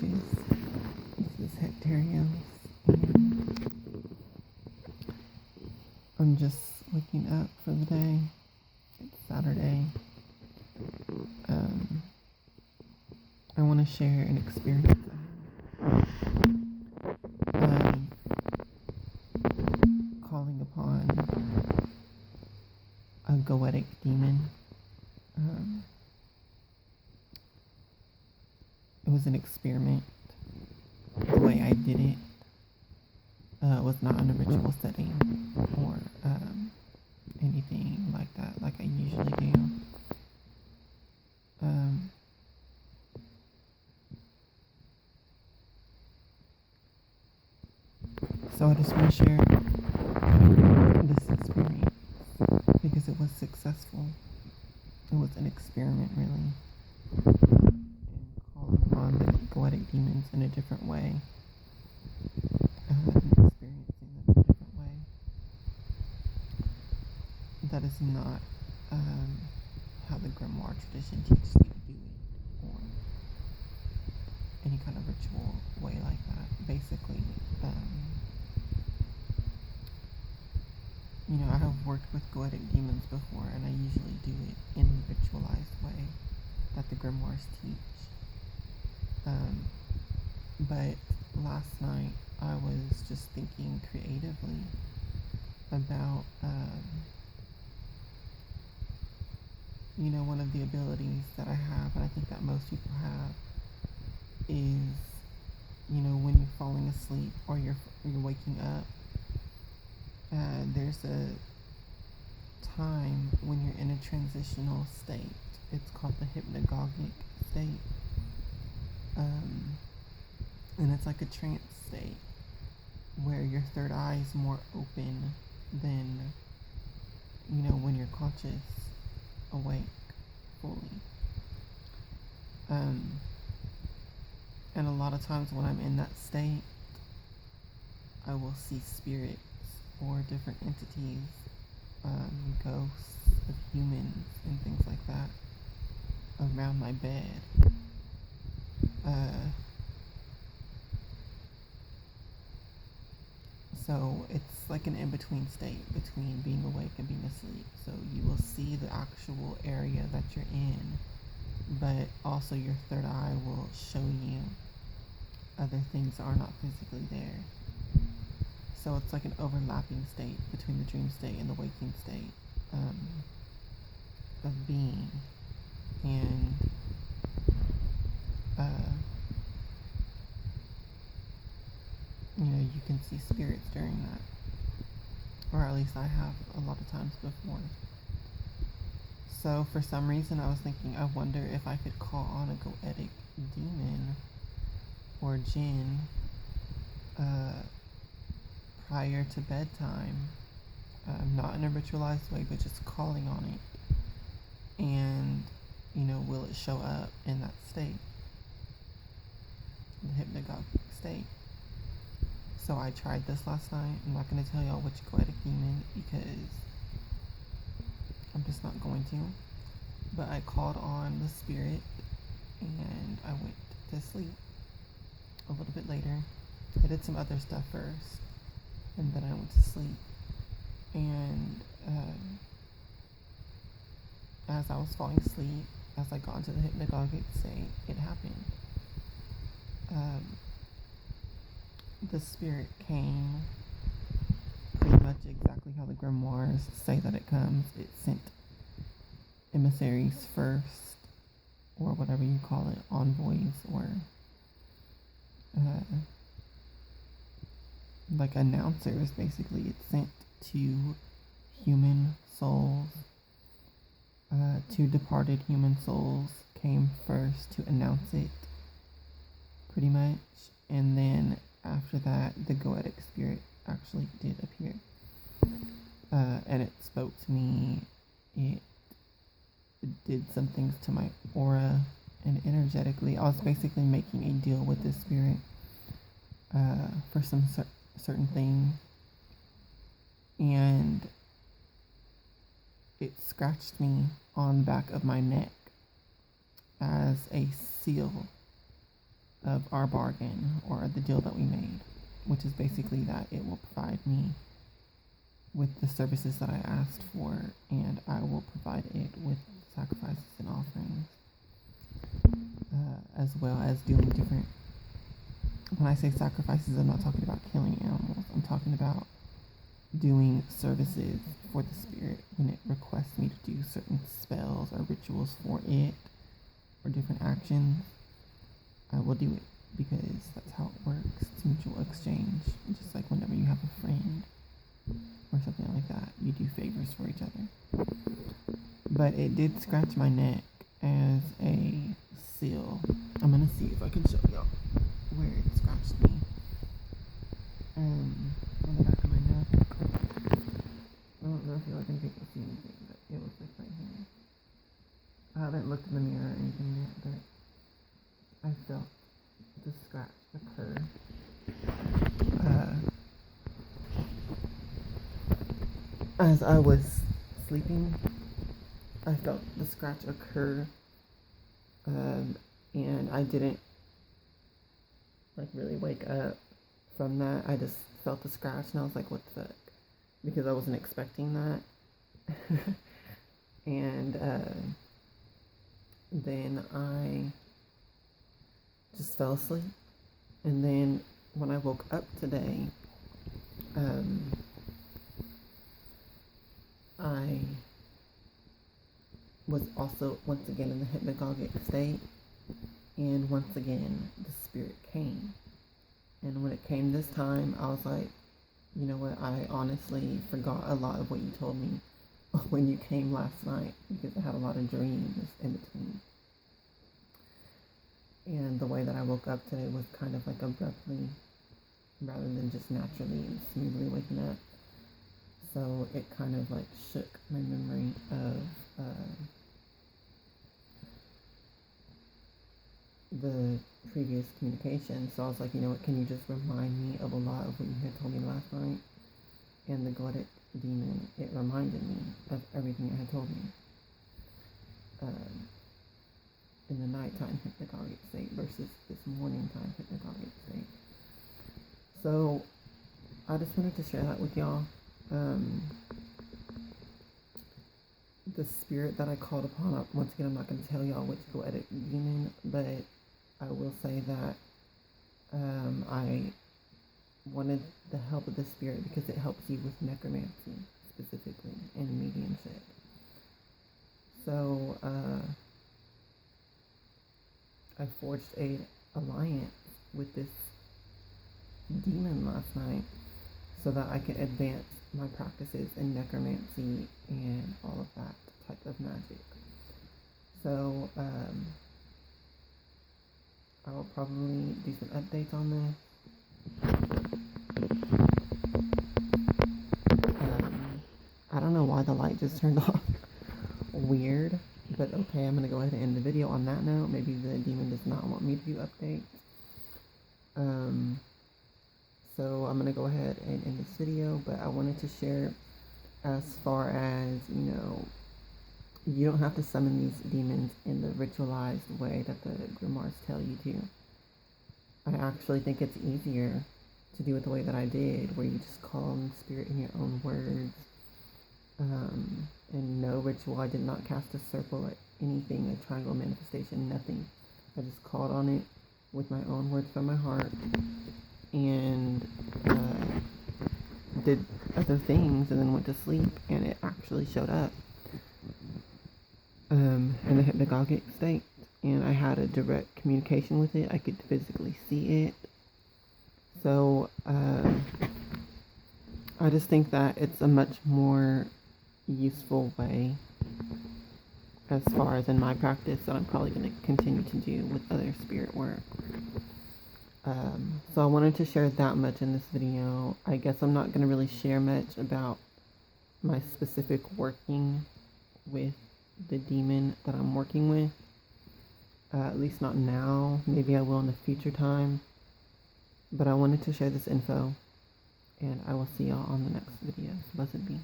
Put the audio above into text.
witches. This is Hectarios, and I'm just waking up for the day. It's Saturday. I want to share an experience of calling upon a Goetic demon. It was an experiment. The way I did it was not in a ritual setting or anything like that, like I usually do. So I just want to share this experience because it was successful. It was an experiment, really. Calling upon the Goetic demons in a different way. And experiencing them in a different way. That is not how the grimoire tradition teaches you to do it, or any kind of ritual way like that. Basically, I have worked with Goetic demons before, and I usually do it in the ritualized way that the grimoires teach. But last night I was just thinking creatively about, one of the abilities that I have, and I think that most people have, is, when you're falling asleep or you're waking up, there's a time when you're in a transitional state. It's called the hypnagogic state. And it's like a trance state where your third eye is more open than, when you're conscious, awake fully. And a lot of times when I'm in that state, I will see spirits or different entities, ghosts of humans and things like that around my bed. So it's like an in-between state between being awake and being asleep. So you will see the actual area that you're in, but also your third eye will show you other things that are not physically there. So it's like an overlapping state between the dream state and the waking state of being. And you can see spirits during that, or at least I have a lot of times before. So for some reason I was thinking, I wonder if I could call on a Goetic demon or djinn prior to bedtime, not in a ritualized way, but just calling on it, and will it show up in that state, the hypnagogic state. So I tried this last night. I'm not going to tell y'all which Goetic demon because I'm just not going to. But I called on the spirit and I went to sleep. A little bit later, I did some other stuff first, and then I went to sleep. And as I was falling asleep, as I got into the hypnagogic state, it happened. The spirit came pretty much exactly how the grimoires say that it comes. It sent emissaries first, or whatever you call it, envoys, or like announcers, basically. It sent two human souls, two departed human souls came first to announce it, pretty much, and then after that, the Goetic spirit actually did appear, and it spoke to me. It did some things to my aura, and energetically, I was basically making a deal with this spirit for some certain things, and it scratched me on the back of my neck as a seal of our bargain or the deal that we made, which is basically that it will provide me with the services that I asked for, and I will provide it with sacrifices and offerings, as well as doing different. When I say sacrifices, I'm not talking about killing animals. I'm talking about doing services for the spirit when it requests me to do certain spells or rituals for it or different actions. I will do it because that's how it works. It's mutual exchange. Just like whenever you have a friend or something like that, you do favors for each other. But it did scratch my neck as a seal. I'm gonna see if I can show y'all where it scratched me. On the back of my neck. I don't know if y'all can see anything, but it was like right here. I haven't looked in the mirror or anything yet, but I felt the scratch occur. As I was sleeping, I felt the scratch occur, and I didn't like really wake up from that. I just felt the scratch and I was like, what the fuck? Because I wasn't expecting that. And then I just fell asleep. And then when I woke up today, I was also once again in the hypnagogic state, and once again the spirit came. And when it came this time, I was like, you know what, I honestly forgot a lot of what you told me when you came last night, because I had a lot of dreams in between. And the way that I woke up today was kind of like abruptly, rather than just naturally and smoothly waking up. So it kind of like shook my memory of the previous communication. So I was like, you know what, can you just remind me of a lot of what you had told me last night? And the Goetic demon, it reminded me of everything it had told me in the nighttime hypnagogic state versus this morning time hypnagogic state. So I just wanted to share that with y'all. The spirit that I called upon, once again, I'm not going to tell y'all which Goetic demon, but I will say that I wanted the help of the spirit because it helps you with necromancy specifically and mediumship. So I forged a alliance with this demon last night so that I could advance my practices in necromancy and all of that type of magic. So I will probably do some updates on this. I don't know why the light just turned off. Weird, but okay, I'm gonna go ahead and end the video on that note. Maybe the demon does not want me to do updates. So I'm gonna go ahead and end this video, but I wanted to share as far as, you know, you don't have to summon these demons in the ritualized way that the grimoires tell you to. I actually think it's easier to do it the way that I did, where you just call on spirit in your own words. And no ritual. I did not cast a circle or anything, a triangle manifestation, nothing. I just called on it with my own words from my heart and did other things, and then went to sleep, and it actually showed up in the hypnagogic state, and I had a direct communication with it. I could physically see it. So I just think that it's a much more useful way as far as in my practice that I'm probably going to continue to do with other spirit work. So I wanted to share that much in this video. I guess I'm not going to really share much about my specific working with the demon that I'm working with. At least not now. Maybe I will in a future time. But I wanted to share this info. And I will see y'all on the next video. Blessed be.